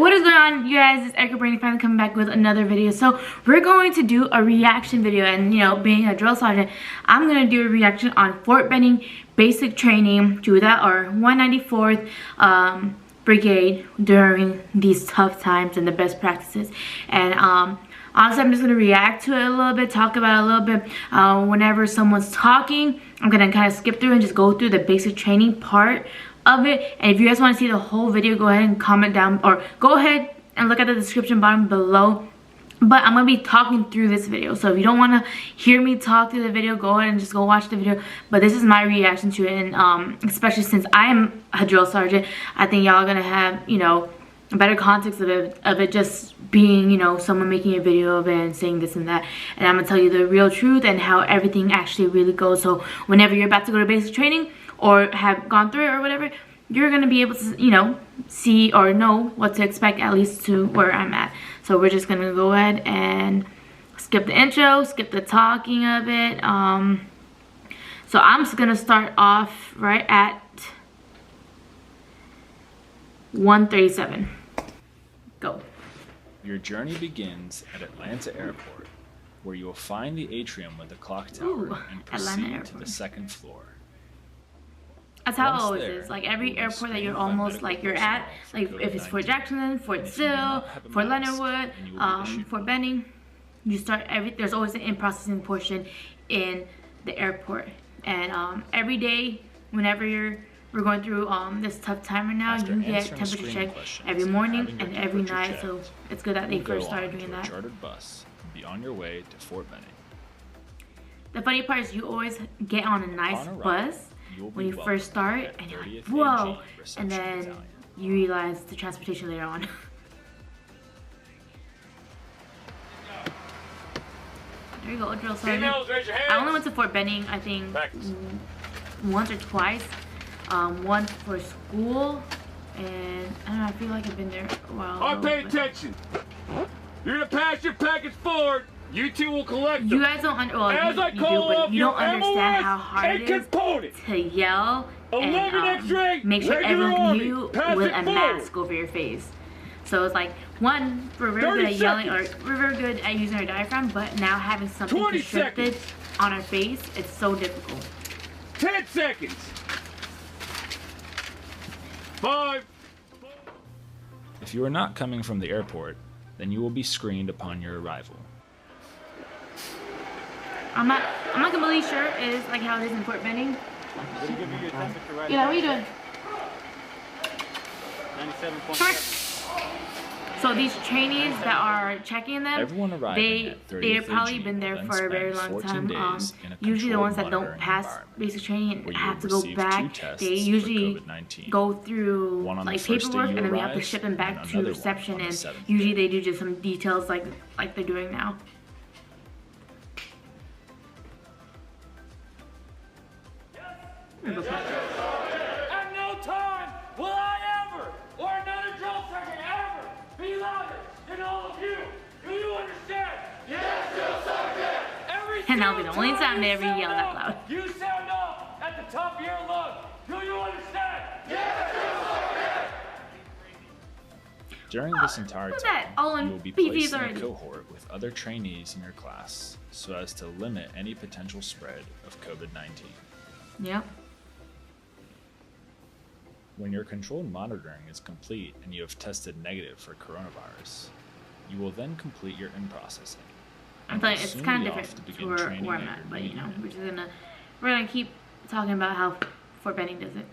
What is going on, you guys? It's Erica Brady finally coming back with another video. So we're going to do a reaction video, and you know, being a drill sergeant, I'm gonna do a reaction on Fort Benning basic training to that or 194th brigade during these tough times and the best practices. And honestly, I'm just gonna react to it a little bit, talk about it a little bit. Whenever someone's talking, I'm gonna kind of skip through and just go through the basic training part of it. And if you guys want to see the whole video, go ahead and comment down, or go ahead and look at the description bottom below. But I'm gonna be talking through this video, so if you don't want to hear me talk through the video, go ahead and just go watch the video. But this is my reaction to it, and especially since I am a drill sergeant, I think y'all are gonna have, you know, a better context of it just being, you know, someone making a video of it and saying this and that. And I'm gonna tell you the real truth and how everything actually really goes. So whenever you're about to go to basic training or have gone through it or whatever, you're gonna be able to, you know, see or know what to expect, at least to where I'm at. So we're just gonna go ahead and skip the intro, skip the talking of it. So I'm just gonna start off right at 137. Go. Your journey begins at Atlanta Airport, where you will find the atrium with the clock tower and proceed to the second floor. That's how it always is. Like every airport that you're almost like you're at, like if it's Fort Jackson, Fort Sill, Fort Leonard Wood, Fort Benning, you start there's always an in-processing portion in the airport. And every day, whenever we're going through this tough time right now, you get temperature check every morning and every night. So it's good that they first started doing that. Chartered bus and be on your way to Fort Benning. The funny part is you always get on a nice bus when you first start, and you're like, whoa, and then you realize the transportation later on. There you go, drill sergeant. I only went to Fort Benning, I think, once or twice. Once for school, and I don't know, I feel like I've been there a while. All right, pay attention. You're gonna pass your packets forward. You two will collect them. You guys don't you don't understand how hard it is to yell and make sure everyone can hear you with a mask over your face. So it's like, one, we're very good at yelling, or we're very good at using our diaphragm, but now having something constricted on our face, it's so difficult. 10 seconds. 5. If you are not coming from the airport, then you will be screened upon your arrival. I'm not completely sure it is like how it is in Fort Benning. Yeah, what are you doing? 97.7. So these trainees that are checking them, they've probably been there for a very long time. Usually the ones that don't pass basic training and have to go back, they usually go through like paperwork, and then we have to ship them back to reception, and usually they do just some details like they're doing now. At no time will I ever, or another drill sergeant ever, be louder than all of you. Do you understand? Yes, drill sergeant. And that'll be the only time they ever yell that loud. You sound off at the top of your lungs. Do you understand? Yes, drill sergeant. During this entire time, you will be placed in a cohort with other trainees in your class so as to limit any potential spread of COVID-19. Yep. When your controlled monitoring is complete and you have tested negative for coronavirus, you will then complete your in-processing. I thought it's kind of different to where I'm at, but you know, we're gonna keep talking about how Fort Benning does it.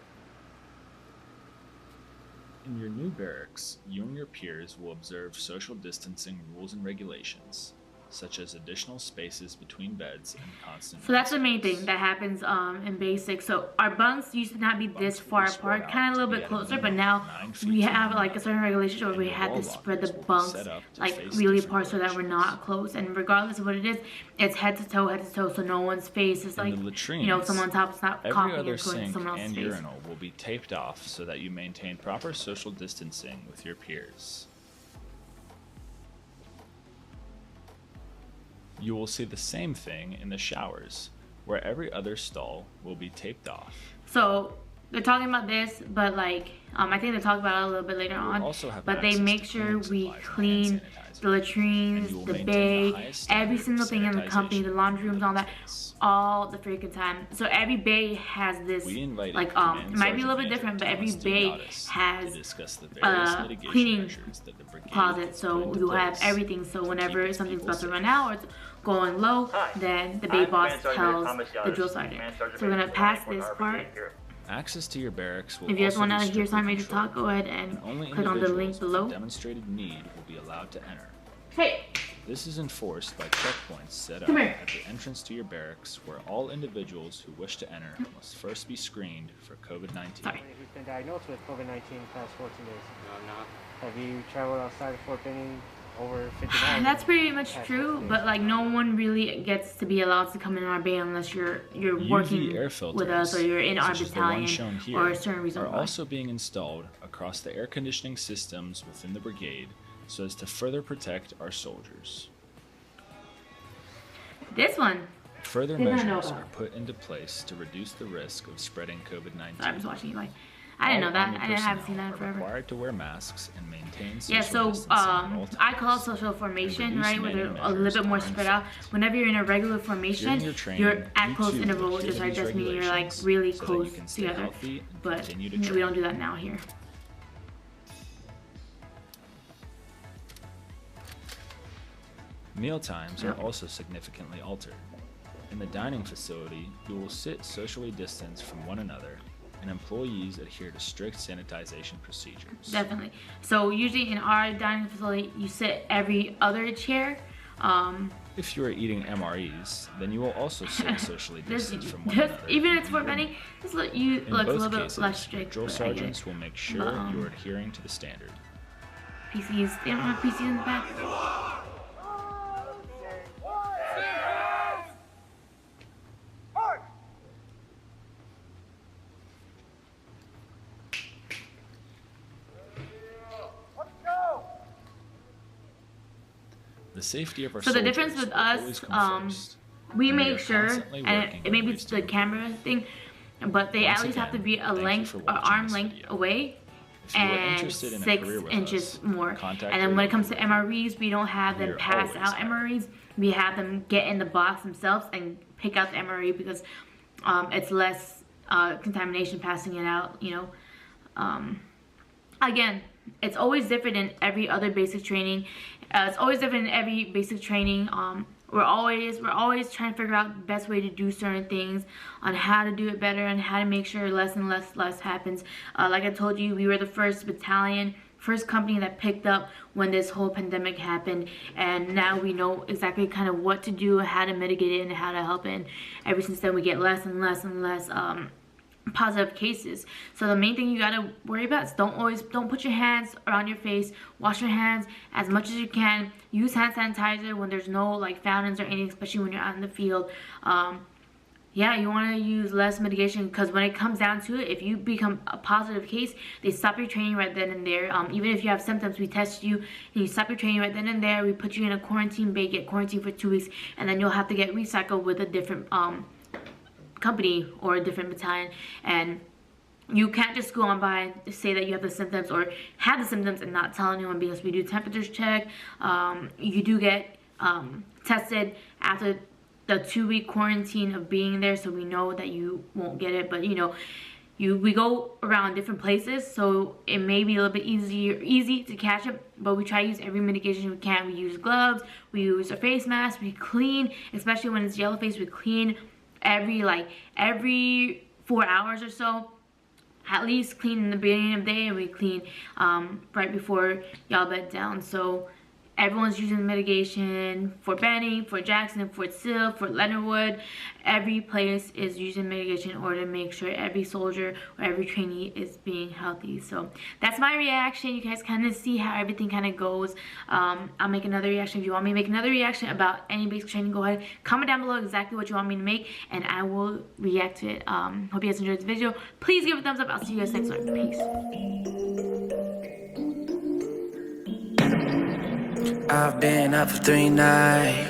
In your new barracks, you and your peers will observe social distancing rules and regulations, such as additional spaces between beds and constant. So that's the main thing that happens in basic. So our bunks used to not be this far apart, kind of a little bit closer, but now we have like a certain regulation where we have to spread the bunks like really apart so that we're not close. And regardless of what it is, it's head to toe, so no one's face is like, you know, someone on top is not coughing or going to someone else's face. Urinal will be taped off so that you maintain proper social distancing with your peers. You will see the same thing in the showers, where every other stall will be taped off. So they're talking about this, but like I think they talk about it a little bit later on. Also have but they access make to sure cleaning we supplies and clean hand sanitizer. the latrines, And you will the maintain bay, the highest every standard single of thing in the company, the sanitization laundry rooms, all that, space. all the freaking time. So every bay has this, We invited like Command it might be a little bit Sergeant different, but Major every Thomas bay Dignatus to has discuss the various mitigation cleaning measures that the brigade closet. put So into you have place everything. So to whenever keep its something's people about to safe. run out or it's going low, Hi, then the bay I'm boss Command Sergeant Major tells Thomas the drill Yaddis, sergeant. Command Sergeant So we're gonna Major pass 94th this Armored part. Brigade Bureau. Access to your barracks will If you guys also want be to hear strictly Sergeant Major controlled, talk, go ahead and and only click on the link individuals with below. a demonstrated need will be allowed to enter. Hey, This is enforced by checkpoints set up Come here. at the entrance to your barracks, where all individuals who wish to enter must first be screened for COVID-19. sorry. Who's been diagnosed with COVID-19 the past 14 days? No, I'm not. Have you traveled outside of Fort Benning over 59? That's pretty much past true, 14 but days? like no one really gets to be allowed to come in our bay unless you're UV working air with us or you're in our such as the one shown battalion here, or a certain reason are why. also being installed across the air conditioning systems within the brigade so as to further protect our soldiers. This one, Further Did not know measures about. are put into place to reduce the risk of spreading COVID-19. sorry, I was watching you like, I didn't know that. I haven't seen that in forever. Required to wear masks and maintain social Yeah, so distancing at all I call it times. social formation, reduce right? Where they're many a little bit more measures spread are out. Whenever you're in a regular formation, During your training, you're at you close too interval, will which adhere is to just these meaning you're like regulations really so that close you can stay together. healthy and But continue to we train. don't do that now here. Meal times are Yep. also significantly altered. In the dining facility, you will sit socially distanced from one another, and employees adhere to strict sanitization procedures. Definitely. So usually in our dining facility, you sit every other chair. If you are eating MREs, then you will also sit socially This, distanced from one just, another. even if it's Fort Benning, this looks a In little both bit cases, less strict. drill but I get it. sergeants will make sure But, you are adhering to the standard. PCs, they don't have PCs in the back. The safety of our So the soldiers difference with will always us, come first. we And we make are sure, constantly and working on maybe ways it's to the improve. camera thing, but they Once at least have to again, be a thank you length for or watching arm this length video. away. If you are And interested in a 6 career with inches us, more. contact And then your when it comes to local MREs, we don't have We them are pass always out hiring. MREs. We have them get in the box themselves and pick out the MRE because it's less contamination passing it out, you know. Again, it's always different in every other basic training. It's always different in every basic training. We're always trying to figure out the best way to do certain things, on how to do it better, and how to make sure less and less happens. Like I told you, we were the first battalion, first company that picked up when this whole pandemic happened, and now we know exactly kind of what to do, how to mitigate it, and how to help it. And ever since then, we get less and less positive cases. So the main thing you gotta worry about is don't put your hands around your face. Wash your hands as much as you can. Use hand sanitizer when there's no like fountains or anything, especially when you're out in the field. Yeah, you want to use less mitigation because when it comes down to it, if you become a positive case, they stop your training right then and there. Even if you have symptoms, we test you and you stop your training right then and there. We put you in a quarantine bay, get quarantined for 2 weeks, and then you'll have to get recycled with a different company or a different battalion. And you can't just go on by and say that you have the symptoms or have the symptoms and not tell anyone, because we do temperatures check. You do get tested after the 2-week quarantine of being there, so we know that you won't get it. But you know, we go around different places, so it may be a little bit easy to catch it, but we try to use every mitigation we can. We use gloves, we use a face mask, we clean, especially when it's yellow face, we clean every 4 hours or so. At least clean in the beginning of the day, and we clean right before y'all bed down. So everyone's using mitigation. Fort Benning, Fort Jackson, Fort Sill, Fort Leonard Wood. Every place is using mitigation in order to make sure every soldier or every trainee is being healthy. So that's my reaction. You guys kind of see how everything kind of goes. I'll make another reaction. If you want me to make another reaction about any basic training, go ahead, comment down below exactly what you want me to make, and I will react to it. Hope you guys enjoyed this video. Please give it a thumbs up. I'll see you guys next one. Peace. I've been up for 3 nights.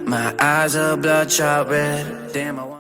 My eyes are bloodshot red. Damn, I want